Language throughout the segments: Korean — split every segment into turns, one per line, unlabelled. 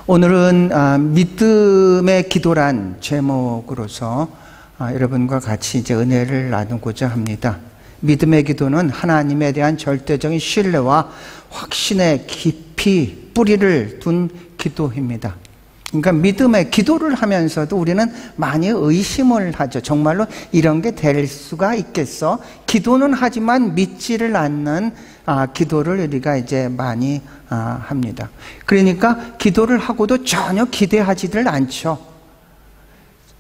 오늘은 믿음의 기도란 제목으로서 여러분과 같이 이제 은혜를 나누고자 합니다. 믿음의 기도는 하나님에 대한 절대적인 신뢰와 확신에 깊이 뿌리를 둔 기도입니다. 그러니까 믿음의 기도를 하면서도 우리는 많이 의심을 하죠. 정말로 이런 게 될 수가 있겠어? 기도는 하지만 믿지를 않는 기도를 우리가 이제 많이 합니다. 그러니까 기도를 하고도 전혀 기대하지를 않죠.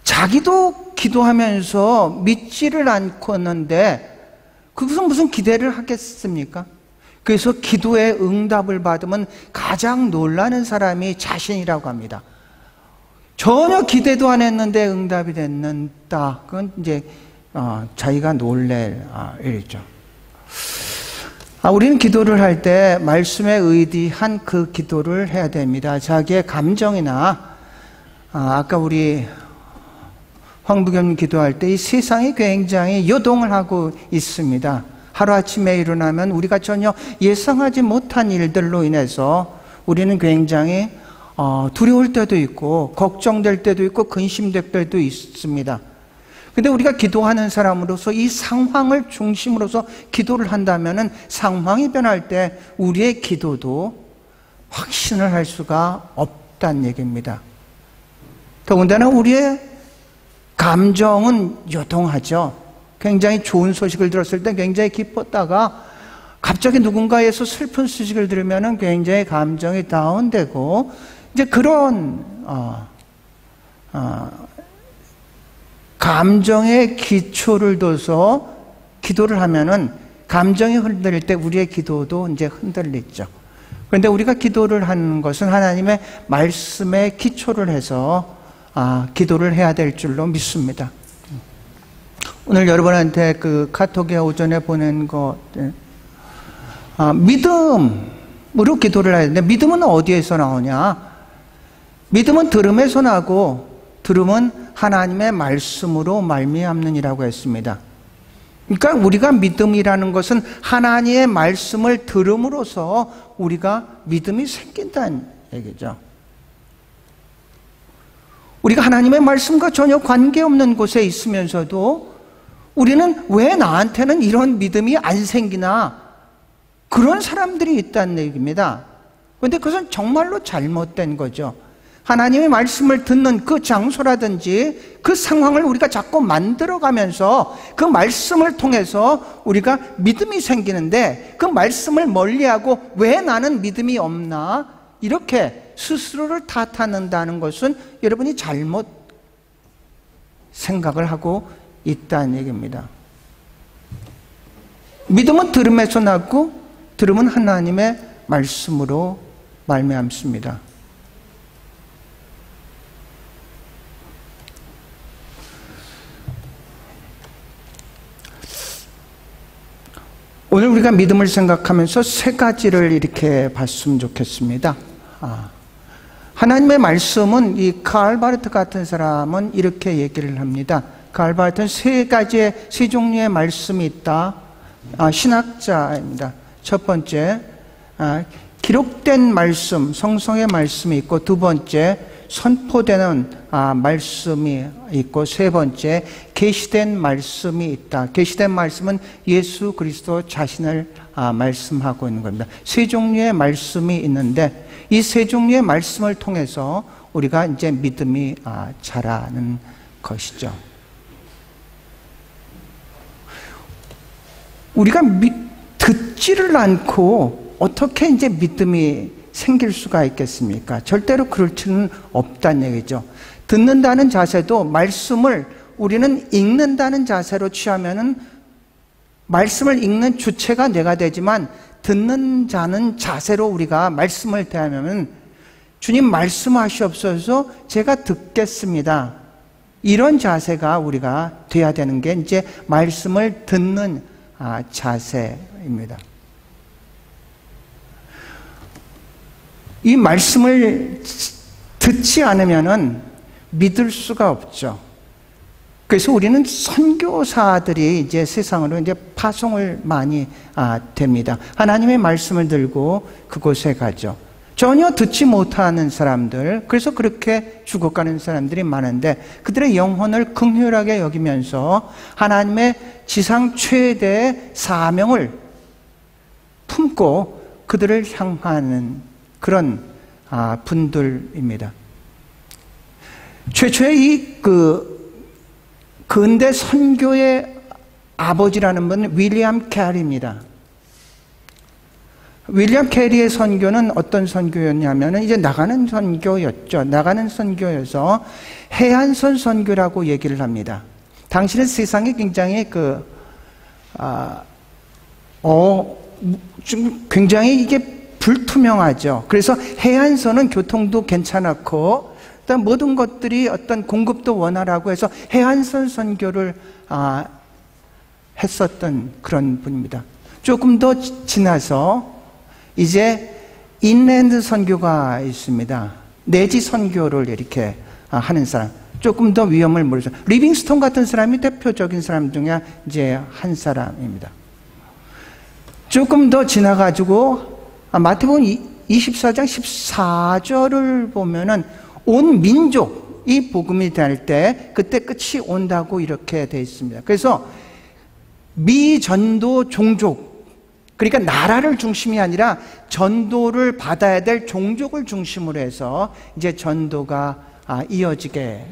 자기도 기도하면서 믿지를 않고 있는데 그것은 무슨 기대를 하겠습니까? 그래서 기도의 응답을 받으면 가장 놀라는 사람이 자신이라고 합니다. 전혀 기대도 안 했는데 응답이 됐는다. 그건 이제 자기가 놀랄 일이죠. 우리는 기도를 할 때 말씀에 의지한 그 기도를 해야 됩니다. 자기의 감정이나 아까 우리 황부겸 기도할 때 이 세상이 굉장히 요동을 하고 있습니다. 하루아침에 일어나면 우리가 전혀 예상하지 못한 일들로 인해서 우리는 굉장히 두려울 때도 있고 걱정될 때도 있고 근심될 때도 있습니다. 근데 우리가 기도하는 사람으로서 이 상황을 중심으로서 기도를 한다면은 상황이 변할 때 우리의 기도도 확신을 할 수가 없다는 얘기입니다. 더군다나 우리의 감정은 요동하죠. 굉장히 좋은 소식을 들었을 때 굉장히 기뻤다가 갑자기 누군가에서 슬픈 소식을 들으면은 굉장히 감정이 다운되고 이제 그런 감정의 기초를 둬서 기도를 하면은 감정이 흔들릴 때 우리의 기도도 이제 흔들리죠. 그런데 우리가 기도를 하는 것은 하나님의 말씀에 기초를 해서 기도를 해야 될 줄로 믿습니다. 오늘 여러분한테 그 카톡에 오전에 보낸 거 믿음으로 기도를 해야 되는데 믿음은 어디에서 나오냐? 믿음은 들음에서 나고 들음은 하나님의 말씀으로 말미암느니라고 했습니다. 그러니까 우리가 믿음이라는 것은 하나님의 말씀을 들음으로써 우리가 믿음이 생긴다는 얘기죠. 우리가 하나님의 말씀과 전혀 관계없는 곳에 있으면서도 우리는 왜 나한테는 이런 믿음이 안 생기나 그런 사람들이 있다는 얘기입니다. 그런데 그것은 정말로 잘못된 거죠. 하나님의 말씀을 듣는 그 장소라든지 그 상황을 우리가 자꾸 만들어가면서 그 말씀을 통해서 우리가 믿음이 생기는데 그 말씀을 멀리하고 왜 나는 믿음이 없나 이렇게 스스로를 탓하는다는 것은 여러분이 잘못 생각을 하고 있다는 얘기입니다. 믿음은 들음에서 나고 들음은 하나님의 말씀으로 말미암습니다. 오늘 우리가 믿음을 생각하면서 세 가지를 이렇게 봤으면 좋겠습니다. 하나님의 말씀은 이 칼 바르트 같은 사람은 이렇게 얘기를 합니다. 칼 바르트는 세 종류의 말씀이 있다. 신학자입니다. 첫 번째, 기록된 말씀, 성성의 말씀이 있고 두 번째, 선포되는 말씀이 있고 세 번째, 계시된 말씀이 있다. 계시된 말씀은 예수 그리스도 자신을 말씀하고 있는 겁니다. 세 종류의 말씀이 있는데 이 세 종류의 말씀을 통해서 우리가 이제 믿음이 자라는 것이죠. 우리가 듣지를 않고 어떻게 이제 믿음이 생길 수가 있겠습니까? 절대로 그럴 수는 없다는 얘기죠. 듣는다는 자세도 말씀을 우리는 읽는다는 자세로 취하면은 말씀을 읽는 주체가 내가 되지만 듣는 자는 자세로 우리가 말씀을 대하면 주님 말씀하시옵소서 제가 듣겠습니다. 이런 자세가 우리가 돼야 되는 게 이제 말씀을 듣는 자세입니다. 이 말씀을 듣지 않으면은 믿을 수가 없죠. 그래서 우리는 선교사들이 이제 세상으로 이제 파송을 많이 됩니다. 하나님의 말씀을 들고 그곳에 가죠. 전혀 듣지 못하는 사람들, 그래서 그렇게 죽어가는 사람들이 많은데 그들의 영혼을 긍휼하게 여기면서 하나님의 지상 최대의 사명을 품고 그들을 향하는 그런 분들입니다. 최초의 근대 선교의 아버지라는 분은 윌리엄 캐리입니다. 윌리엄 캐리의 선교는 어떤 선교였냐면 이제 나가는 선교였죠. 나가는 선교여서 해안선 선교라고 얘기를 합니다. 당시는 세상이 굉장히 굉장히 이게 불투명하죠. 그래서 해안선은 교통도 괜찮았고 일단 모든 것들이 어떤 공급도 원활하고 해서 해안선 선교를 했었던 그런 분입니다. 조금 더 지나서 이제 인랜드 선교가 있습니다. 내지 선교를 이렇게 하는 사람, 조금 더 위험을 모르죠. 리빙스톤 같은 사람이 대표적인 사람 중에 이제 한 사람입니다. 조금 더 지나가지고 마태복음 24장 14절을 보면은 온 민족이 복음이 될 때 그때 끝이 온다고 이렇게 되어 있습니다. 그래서 미전도 종족, 그러니까 나라를 중심이 아니라 전도를 받아야 될 종족을 중심으로 해서 이제 전도가 이어지게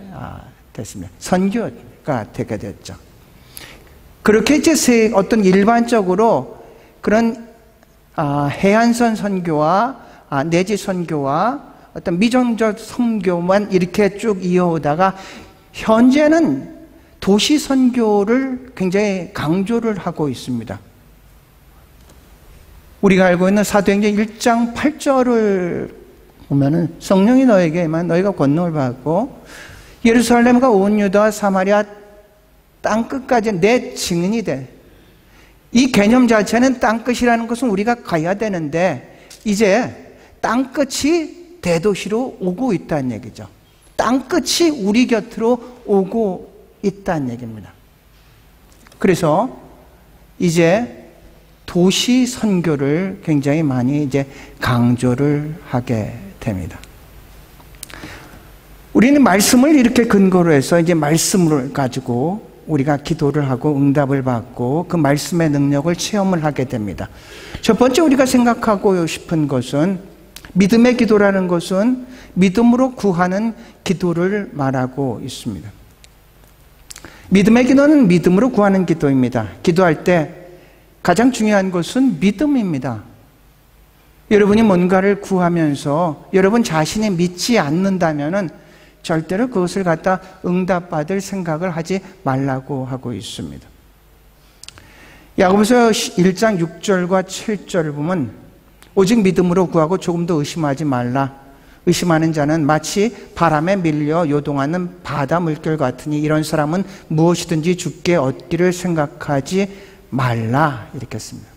됐습니다. 선교가 되게 됐죠. 그렇게 이제 어떤 일반적으로 그런 해안선 선교와 내지 선교와 어떤 미전적 선교만 이렇게 쭉 이어오다가 현재는 도시 선교를 굉장히 강조를 하고 있습니다. 우리가 알고 있는 사도행전 1장 8절을 보면은 성령이 너에게만 너희가 권능을 받고 예루살렘과 온 유다와 사마리아 땅끝까지 내 증인이 돼. 이 개념 자체는 땅끝이라는 것은 우리가 가야 되는데 이제 땅끝이 대도시로 오고 있다는 얘기죠. 땅끝이 우리 곁으로 오고 있다는 얘기입니다. 그래서 이제 도시 선교를 굉장히 많이 이제 강조를 하게 됩니다. 우리는 말씀을 이렇게 근거로 해서 이제 말씀을 가지고 우리가 기도를 하고 응답을 받고 그 말씀의 능력을 체험을 하게 됩니다. 첫 번째 우리가 생각하고 싶은 것은 믿음의 기도라는 것은 믿음으로 구하는 기도를 말하고 있습니다. 믿음의 기도는 믿음으로 구하는 기도입니다. 기도할 때 가장 중요한 것은 믿음입니다. 여러분이 뭔가를 구하면서 여러분 자신이 믿지 않는다면은 절대로 그것을 갖다 응답받을 생각을 하지 말라고 하고 있습니다. 야고보서 1장 6절과 7절을 보면 오직 믿음으로 구하고 조금 더 의심하지 말라. 의심하는 자는 마치 바람에 밀려 요동하는 바다 물결 같으니 이런 사람은 무엇이든지 주께 얻기를 생각하지 말라 이렇게 했습니다.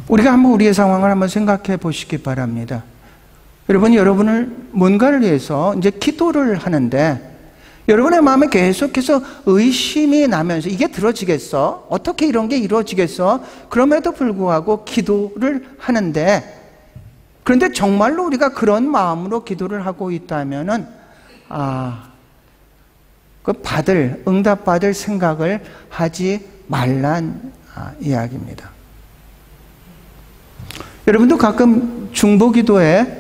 우리가 한번 우리의 상황을 한번 생각해 보시기 바랍니다. 여러분을 뭔가를 위해서 이제 기도를 하는데 여러분의 마음에 계속해서 의심이 나면서 이게 들어지겠어? 어떻게 이런 게 이루어지겠어? 그럼에도 불구하고 기도를 하는데 그런데 정말로 우리가 그런 마음으로 기도를 하고 있다면은 응답받을 생각을 하지 말란 이야기입니다. 여러분도 가끔 중보기도에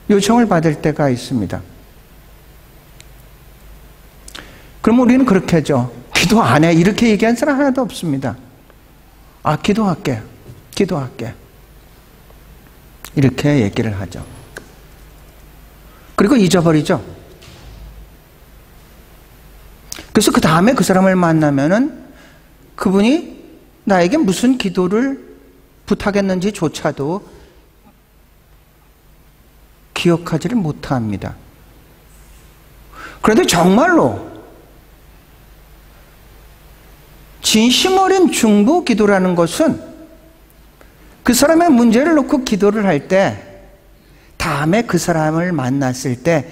요청을 받을 때가 있습니다. 그럼 우리는 그렇게 하죠. 기도 안 해. 이렇게 얘기한 사람 하나도 없습니다. 기도할게. 이렇게 얘기를 하죠. 그리고 잊어버리죠. 그래서 그 다음에 그 사람을 만나면은 그분이 나에게 무슨 기도를 부탁했는지조차도 기억하지를 못합니다. 그런데 정말로 진심 어린 중보 기도라는 것은 그 사람의 문제를 놓고 기도를 할 때 다음에 그 사람을 만났을 때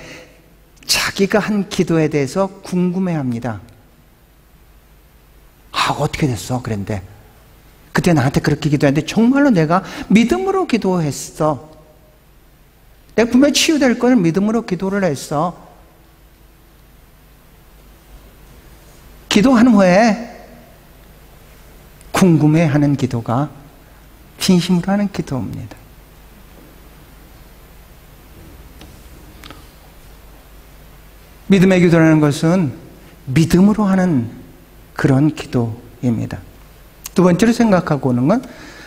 자기가 한 기도에 대해서 궁금해합니다. 어떻게 됐어? 그런데 그때 나한테 그렇게 기도했는데 정말로 내가 믿음으로 기도했어. 내가 분명히 치유될 걸 믿음으로 기도를 했어. 기도한 후에 궁금해하는 기도가 진심으로 하는 기도입니다. 믿음의 기도라는 것은 믿음으로 하는 그런 기도입니다. 두 번째로 생각하고 오는 건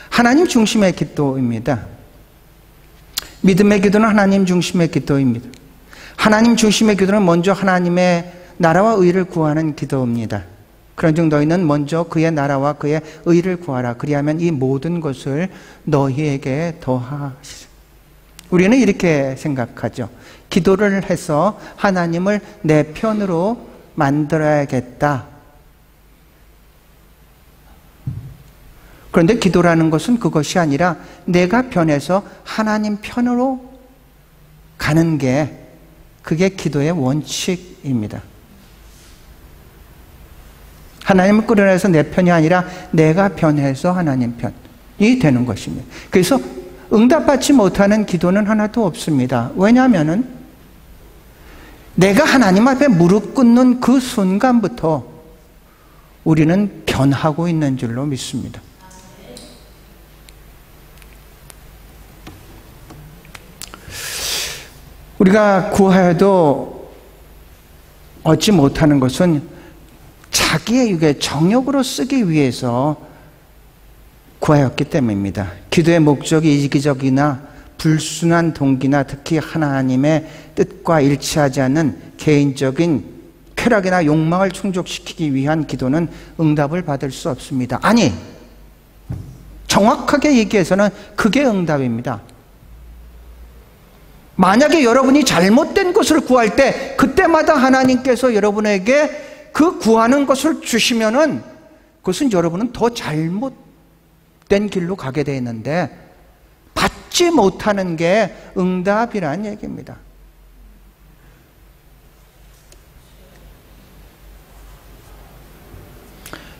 하나님 중심의 기도입니다. 믿음의 기도는 하나님 중심의 기도입니다. 하나님 중심의 기도는 먼저 하나님의 나라와 의를 구하는 기도입니다. 그런즉 너희는 먼저 그의 나라와 그의 의를 구하라. 그리하면 이 모든 것을 너희에게 더하시리라. 우리는 이렇게 생각하죠. 기도를 해서 하나님을 내 편으로 만들어야겠다. 그런데 기도라는 것은 그것이 아니라 내가 변해서 하나님 편으로 가는 게 그게 기도의 원칙입니다. 하나님을 끌어내서 내 편이 아니라 내가 변해서 하나님 편이 되는 것입니다. 그래서 응답받지 못하는 기도는 하나도 없습니다. 왜냐하면 내가 하나님 앞에 무릎 꿇는 그 순간부터 우리는 변하고 있는 줄로 믿습니다. 우리가 구하여도 얻지 못하는 것은 자기의 육의 정욕으로 쓰기 위해서 구하였기 때문입니다. 기도의 목적이 이기적이나 불순한 동기나 특히 하나님의 뜻과 일치하지 않는 개인적인 쾌락이나 욕망을 충족시키기 위한 기도는 응답을 받을 수 없습니다. 아니, 정확하게 얘기해서는 그게 응답입니다. 만약에 여러분이 잘못된 것을 구할 때 그때마다 하나님께서 여러분에게 그 구하는 것을 주시면은 그것은 여러분은 더 잘못된 길로 가게 되어 있는데 받지 못하는 게 응답이란 얘기입니다.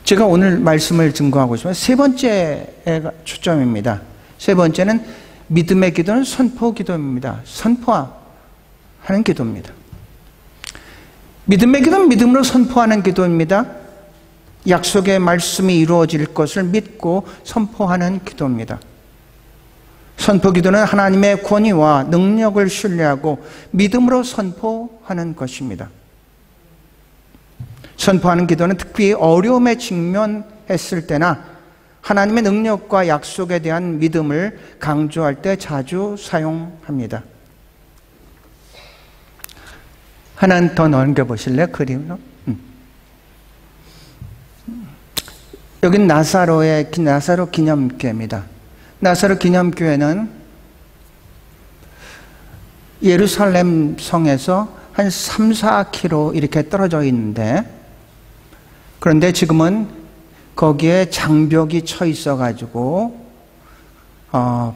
제가 오늘 말씀을 증거하고 싶은 세 번째가 초점입니다. 세 번째는 믿음의 기도는 선포 기도입니다. 선포하는 기도입니다. 믿음의 기도는 믿음으로 선포하는 기도입니다. 약속의 말씀이 이루어질 것을 믿고 선포하는 기도입니다. 선포 기도는 하나님의 권위와 능력을 신뢰하고 믿음으로 선포하는 것입니다. 선포하는 기도는 특히 어려움에 직면했을 때나 하나님의 능력과 약속에 대한 믿음을 강조할 때 자주 사용합니다. 하나 더 넘겨보실래요? 그림으로. 여긴 나사로 기념교회입니다. 나사로 기념교회는 예루살렘 성에서 한 3, 4km 이렇게 떨어져 있는데, 그런데 지금은 거기에 장벽이 쳐 있어가지고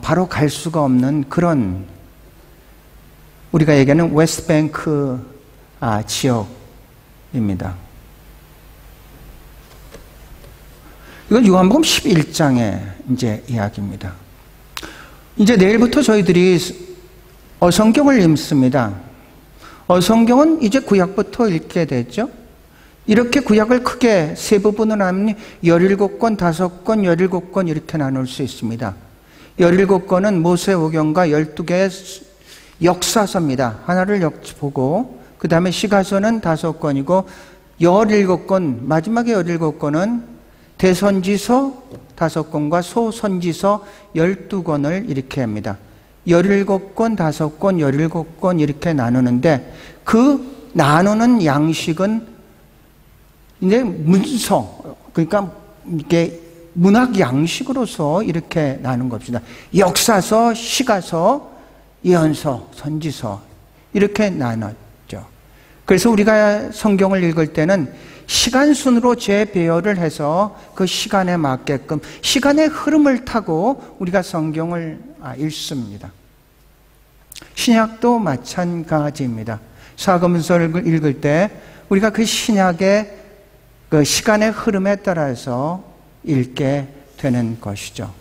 바로 갈 수가 없는 그런, 우리가 얘기하는 웨스트뱅크 지역입니다. 이건 요한복음 11장의 이제 이야기입니다. 이제 내일부터 저희들이 어성경을 읽습니다. 어성경은 이제 구약부터 읽게 되죠. 이렇게 구약을 크게 세 부분으로 하면 17권, 5권, 17권 이렇게 나눌 수 있습니다. 17권은 모세오경과 12개의 역사서입니다. 하나를 보고 그 다음에 시가서는 5권이고 17권, 마지막에 17권은 대선지서 5권과 소선지서 12권을 이렇게 합니다. 17권, 5권, 17권 이렇게 나누는데 그 나누는 양식은 이제 문서, 그러니까 이게 문학 양식으로서 이렇게 나눈 겁니다. 역사서, 시가서, 예언서, 선지서 이렇게 나눴죠. 그래서 우리가 성경을 읽을 때는 시간 순으로 재배열을 해서 그 시간에 맞게끔 시간의 흐름을 타고 우리가 성경을 읽습니다. 신약도 마찬가지입니다. 사도문서를 읽을 때 우리가 그 신약의 그 시간의 흐름에 따라서 읽게 되는 것이죠.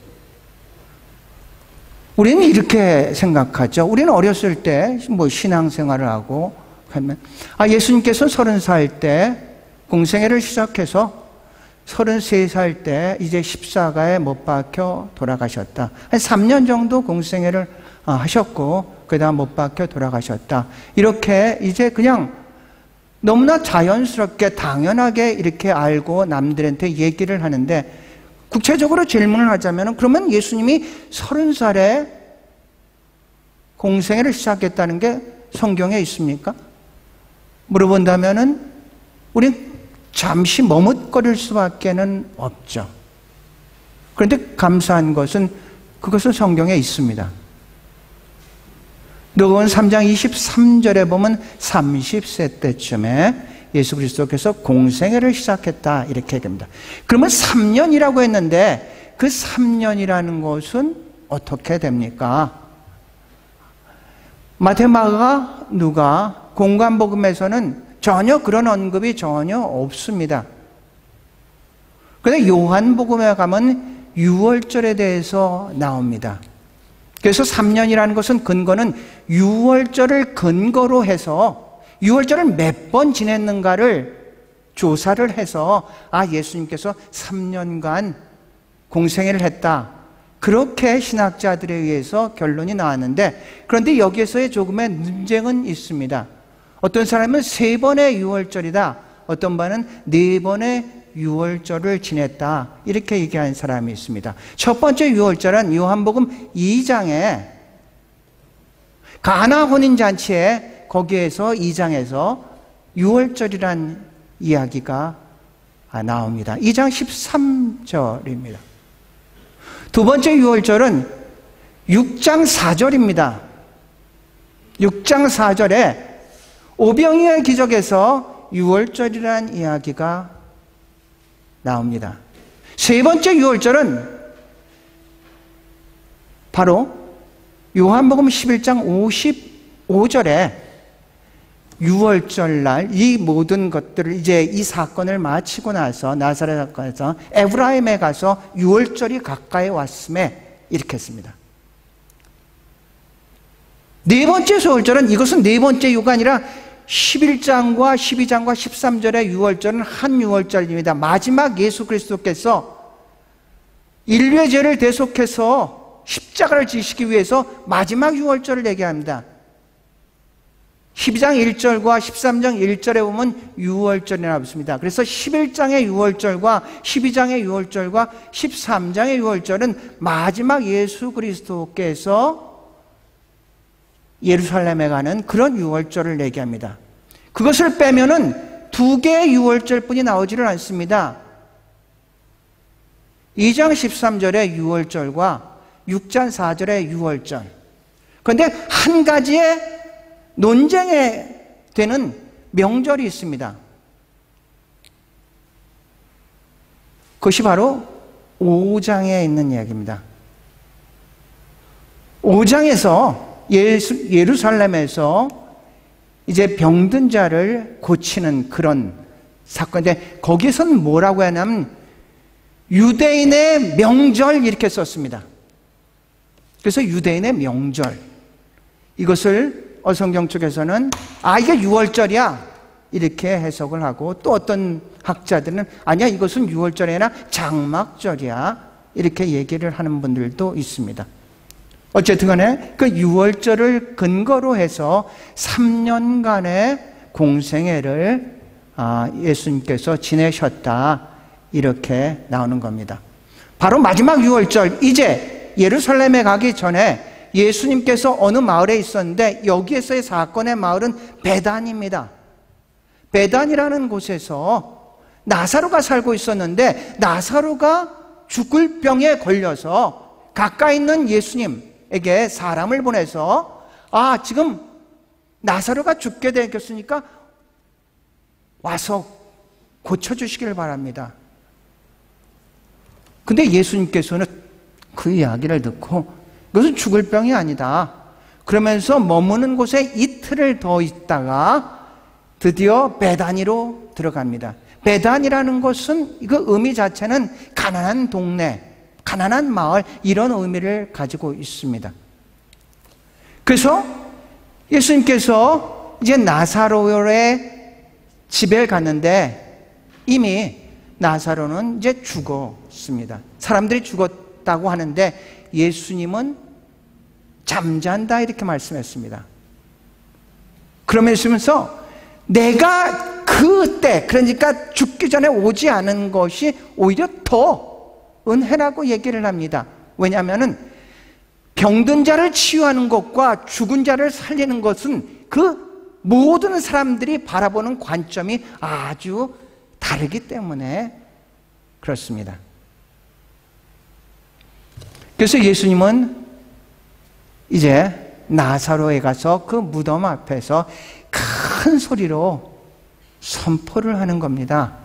우리는 이렇게 생각하죠. 우리는 어렸을 때 뭐 신앙생활을 하고 하면 예수님께서 30살 때 공생애를 시작해서 33살 때 이제 십자가에 못 박혀 돌아가셨다. 한 3년 정도 공생애를 하셨고 그 다음 못 박혀 돌아가셨다. 이렇게 이제 그냥 너무나 자연스럽게 당연하게 이렇게 알고 남들한테 얘기를 하는데, 구체적으로 질문을 하자면 그러면 예수님이 30살에 공생애를 시작했다는 게 성경에 있습니까? 물어본다면은 우린 잠시 머뭇거릴 수밖에는 없죠. 그런데 감사한 것은 그것은 성경에 있습니다. 누가복음 3장 23절에 보면 30세 때쯤에 예수 그리스도께서 공생애를 시작했다 이렇게 얘기합니다. 그러면 3년이라고 했는데 그 3년이라는 것은 어떻게 됩니까? 마태, 마가, 누가, 공관복음에서는 전혀 그런 언급이 전혀 없습니다. 그런데 요한복음에 가면 유월절에 대해서 나옵니다. 그래서 3년이라는 것은 근거는 유월절을 근거로 해서 유월절을 몇 번 지냈는가를 조사를 해서 예수님께서 3년간 공생애를 했다. 그렇게 신학자들에 의해서 결론이 나왔는데, 그런데 여기에서의 조금의 논쟁은 있습니다. 어떤 사람은 3번의 유월절이다. 어떤 분은 4번의 유월절을 지냈다. 이렇게 얘기하는 사람이 있습니다. 첫 번째 유월절은 요한복음 2장에 가나 혼인잔치에 거기에서 2장에서 유월절이란 이야기가 나옵니다. 2장 13절입니다. 두 번째 유월절은 6장 4절입니다. 6장 4절에 오병이의 기적에서 유월절이란 이야기가 나옵니다. 세 번째 유월절은 바로 요한복음 11장 55절에 유월절날 이 모든 것들을 이제 이 사건을 마치고 나서 나사렛 사건에서 에브라임에 가서 유월절이 가까이 왔음에 이렇게 했습니다. 네 번째 소월절은 이것은 네 번째 유가 아니라 11장과 12장과 13절의 유월절은 한 유월절입니다. 마지막 예수 그리스도께서 인류의 죄를 대속해서 십자가를 지시기 위해서 마지막 유월절을 얘기합니다. 12장 1절과 13장 1절에 보면 유월절이라고 있습니다. 그래서 11장의 유월절과 12장의 유월절과 13장의 유월절은 마지막 예수 그리스도께서 예루살렘에 가는 그런 유월절을 얘기합니다. 그것을 빼면은 2개의 유월절뿐이 나오지를 않습니다. 2장 13절의 유월절과 6장 4절의 유월절. 그런데 한 가지의 논쟁에 되는 명절이 있습니다. 그것이 바로 5장에 있는 이야기입니다. 5장에서 예루살렘에서 이제 병든 자를 고치는 그런 사건인데, 거기서는 뭐라고 하냐면 유대인의 명절 이렇게 썼습니다. 그래서 유대인의 명절, 이것을 어성경 쪽에서는 이게 유월절이야 이렇게 해석을 하고, 또 어떤 학자들은 아니야 이것은 유월절이 아니라 장막절이야 이렇게 얘기를 하는 분들도 있습니다. 어쨌든 간에 그 유월절을 근거로 해서 3년간의 공생애를 예수님께서 지내셨다 이렇게 나오는 겁니다. 바로 마지막 유월절, 이제 예루살렘에 가기 전에 예수님께서 어느 마을에 있었는데, 여기에서의 사건의 마을은 베단입니다. 베단이라는 곳에서 나사로가 살고 있었는데, 나사로가 죽을 병에 걸려서 가까이 있는 예수님에게 사람을 보내서 지금 나사로가 죽게 되겠으니까 와서 고쳐주시길 바랍니다. 근데 예수님께서는 그 이야기를 듣고 이것은 죽을 병이 아니다 그러면서 머무는 곳에 이틀을 더 있다가 드디어 베다니로 들어갑니다. 베단이라는 것은 그 의미 자체는 가난한 동네, 가난한 마을, 이런 의미를 가지고 있습니다. 그래서 예수님께서 이제 나사로의 집에 갔는데 이미 나사로는 이제 죽었습니다. 사람들이 죽었다고 하는데 예수님은 잠잔다 이렇게 말씀했습니다. 그러면서 내가 그때, 그러니까 죽기 전에 오지 않은 것이 오히려 더 은혜라고 얘기를 합니다. 왜냐하면 병든 자를 치유하는 것과 죽은 자를 살리는 것은 그 모든 사람들이 바라보는 관점이 아주 다르기 때문에 그렇습니다. 그래서 예수님은 이제 나사로에 가서 그 무덤 앞에서 큰 소리로 선포를 하는 겁니다.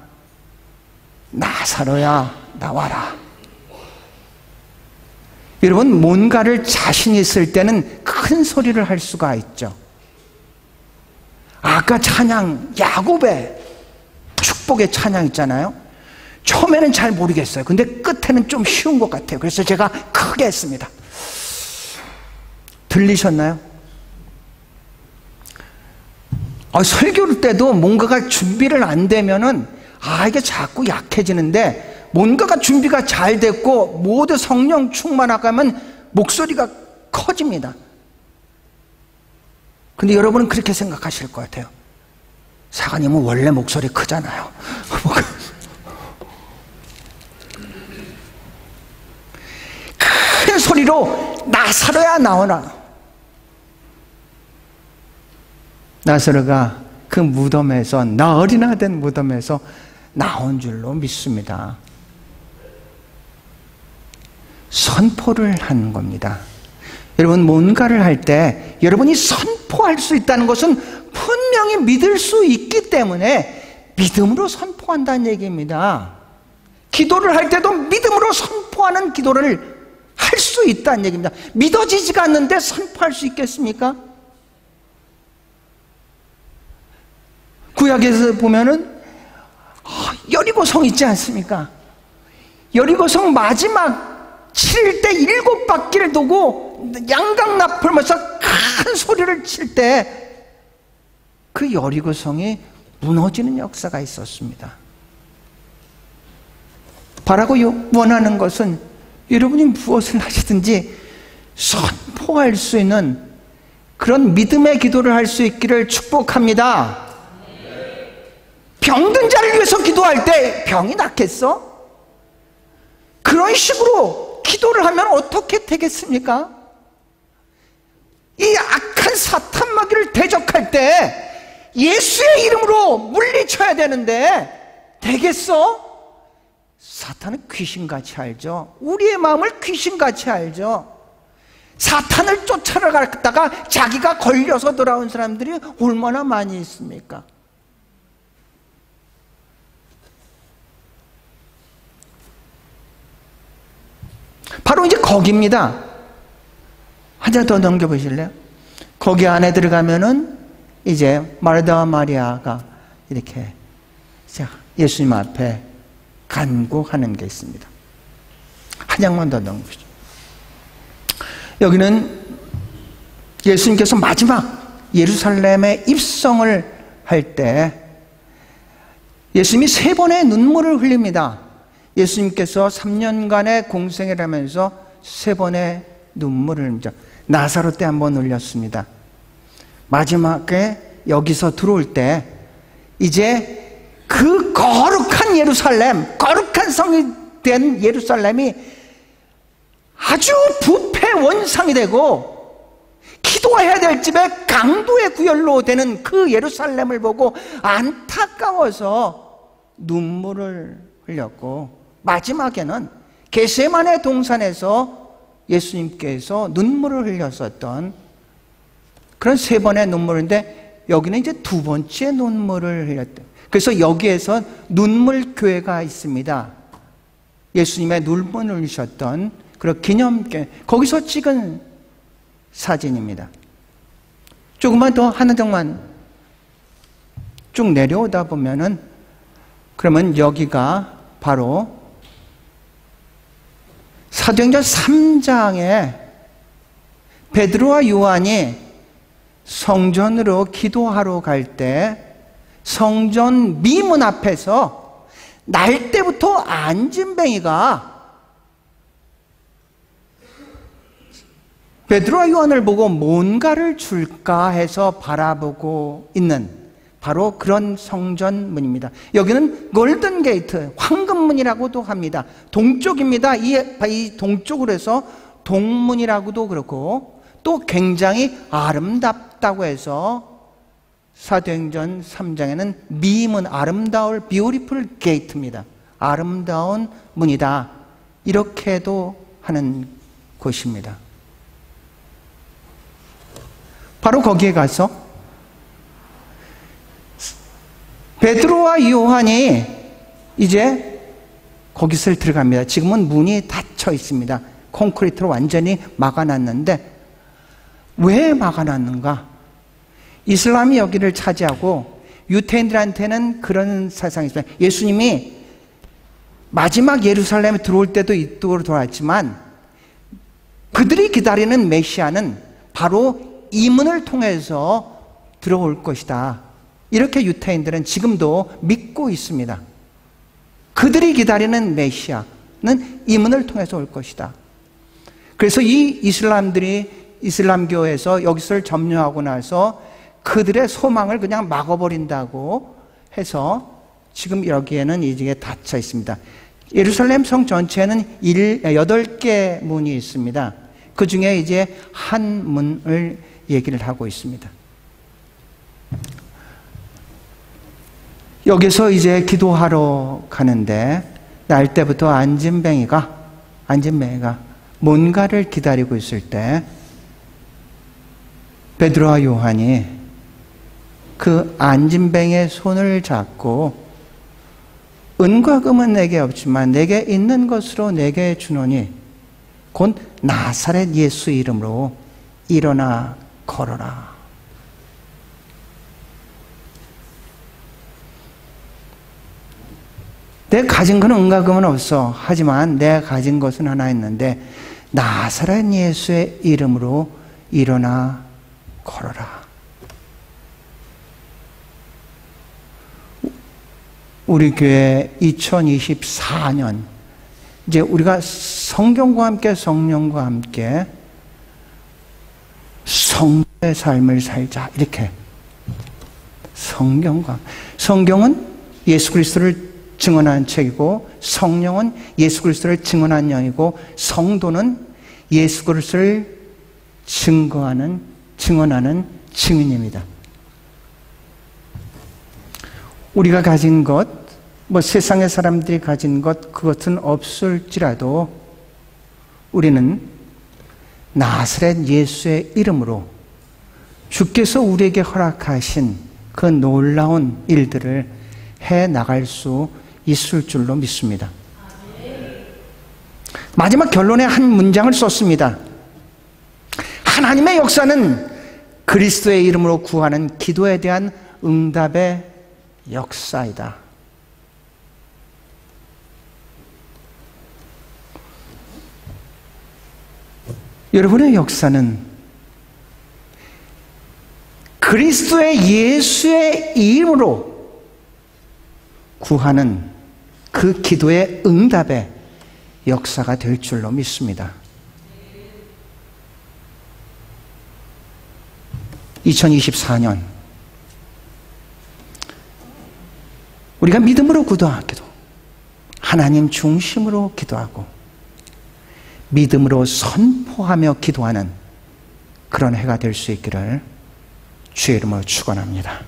나사로야, 나와라. 여러분, 뭔가를 자신 있을 때는 큰 소리를 할 수가 있죠. 아까 찬양, 야곱의 축복의 찬양 있잖아요. 처음에는 잘 모르겠어요. 근데 끝에는 좀 쉬운 것 같아요. 그래서 제가 크게 했습니다. 들리셨나요? 설교를 때도 뭔가가 준비를 안 되면은 이게 자꾸 약해지는데, 뭔가가 준비가 잘 됐고 모두 성령 충만하면 목소리가 커집니다. 근데 여러분은 그렇게 생각하실 것 같아요. 사관님은 원래 목소리 크잖아요. 큰 소리로 나사로야, 나오라. 나사로가 그 무덤에서, 나흘이나 된 무덤에서 나온 줄로 믿습니다. 선포를 하는 겁니다. 여러분, 뭔가를 할 때 여러분이 선포할 수 있다는 것은 분명히 믿을 수 있기 때문에 믿음으로 선포한다는 얘기입니다. 기도를 할 때도 믿음으로 선포하는 기도를 할 수 있다는 얘기입니다. 믿어지지가 않는데 선포할 수 있겠습니까? 구약에서 보면은 여리고성 있지 않습니까? 여리고성 마지막 칠 때 7바퀴를 도고 양강나풀면서 큰 소리를 칠 때 그 여리고성이 무너지는 역사가 있었습니다. 바라고 원하는 것은 여러분이 무엇을 하시든지 선포할 수 있는 그런 믿음의 기도를 할 수 있기를 축복합니다. 병든 자를 위해서 기도할 때 병이 낫겠어? 그런 식으로 기도를 하면 어떻게 되겠습니까? 이 악한 사탄 마귀를 대적할 때 예수의 이름으로 물리쳐야 되는데 되겠어? 사탄은 귀신같이 알죠. 우리의 마음을 귀신같이 알죠. 사탄을 쫓아갔다가 자기가 걸려서 돌아온 사람들이 얼마나 많이 있습니까? 바로 이제 거기입니다. 한 장 더 넘겨보실래요? 거기 안에 들어가면은 이제 마르다와 마리아가 이렇게 예수님 앞에 간구하는 게 있습니다. 한 장만 더 넘겨보시죠. 여기는 예수님께서 마지막 예루살렘에 입성을 할 때 예수님이 3번의 눈물을 흘립니다. 예수님께서 3년간의 공생을 하면서 3번의 눈물을 흘립니다. 나사로 때 한번 흘렸습니다. 마지막에 여기서 들어올 때 이제 그 거룩한 예루살렘, 거룩한 성이 된 예루살렘이 아주 부패 원상이 되고 기도해야 될 집에 강도의 구열로 되는 그 예루살렘을 보고 안타까워서 눈물을 흘렸고, 마지막에는 겟세마네 동산에서 예수님께서 눈물을 흘렸었던 그런 3번의 눈물인데, 여기는 이제 2번째 눈물을 흘렸다. 그래서 여기에서 눈물교회가 있습니다. 예수님의 눈물을 흘리셨던 그런 기념교회, 거기서 찍은 사진입니다. 조금만 더 하나 정만 쭉 내려오다 보면은, 그러면 여기가 바로 사도행전 3장에 베드로와 요한이 성전으로 기도하러 갈 때 성전 미문 앞에서 날 때부터 안진뱅이가 베드로와 요한을 보고 뭔가를 줄까 해서 바라보고 있는 바로 그런 성전문입니다. 여기는 골든 게이트, 황금문이라고도 합니다. 동쪽입니다. 이 동쪽으로 해서 동문이라고도 그렇고 또 굉장히 아름답다고 해서 사도행전 3장에는 미문, 아름다울 beautiful gate입니다. 아름다운 문이다. 이렇게도 하는 곳입니다. 바로 거기에 가서 베드로와 요한이 이제 거기서 들어갑니다. 지금은 문이 닫혀 있습니다. 콘크리트로 완전히 막아놨는데 왜 막아놨는가? 이슬람이 여기를 차지하고 유태인들한테는 그런 사상이 있습니다. 예수님이 마지막 예루살렘에 들어올 때도 이쪽으로 돌아왔지만 그들이 기다리는 메시아는 바로 이 문을 통해서 들어올 것이다. 이렇게 유태인들은 지금도 믿고 있습니다. 그들이 기다리는 메시아는 이 문을 통해서 올 것이다. 그래서 이 이슬람교에서 여기서를 점령하고 나서 그들의 소망을 그냥 막아버린다고 해서 지금 여기에는 이게 닫혀 있습니다. 예루살렘 성 전체에는 8개 문이 있습니다. 그 중에 이제 한 문을 얘기를 하고 있습니다. 여기서 이제 기도하러 가는데 날 때부터 안진뱅이가 뭔가를 기다리고 있을 때 베드로와 요한이 그 안진뱅이의 손을 잡고 은과 금은 내게 없지만 내게 있는 것으로 내게 주노니 곧 나사렛 예수 이름으로 일어나 걸어라. 내가 가진 것은 은과 금은 없어. 하지만 내가 가진 것은 하나 있는데 나사렛 예수의 이름으로 일어나 걸어라. 우리 교회 2024년 이제 우리가 성경과 함께 성령과 함께 성도의 삶을 살자. 이렇게 성경은 예수 그리스도를 증언한 책이고 성령은 예수 그리스도를 증언한 영이고 성도는 예수 그리스도를 증언하는 증인입니다. 우리가 가진 것, 세상의 사람들이 가진 것, 그것은 없을지라도 우리는 나사렛 예수의 이름으로 주께서 우리에게 허락하신 그 놀라운 일들을 해 나갈 수 있을 줄로 믿습니다. 마지막 결론에 한 문장을 썼습니다. 하나님의 역사는 그리스도의 이름으로 구하는 기도에 대한 응답의 역사이다. 여러분의 역사는 그리스도의 예수의 이름으로 구하는 그 기도의 응답의 역사가 될 줄로 믿습니다. 2024년 우리가 믿음으로 기도하기도 하나님 중심으로 기도하고 믿음으로 선포하며 기도하는 그런 해가 될 수 있기를 주의 이름으로 축원합니다.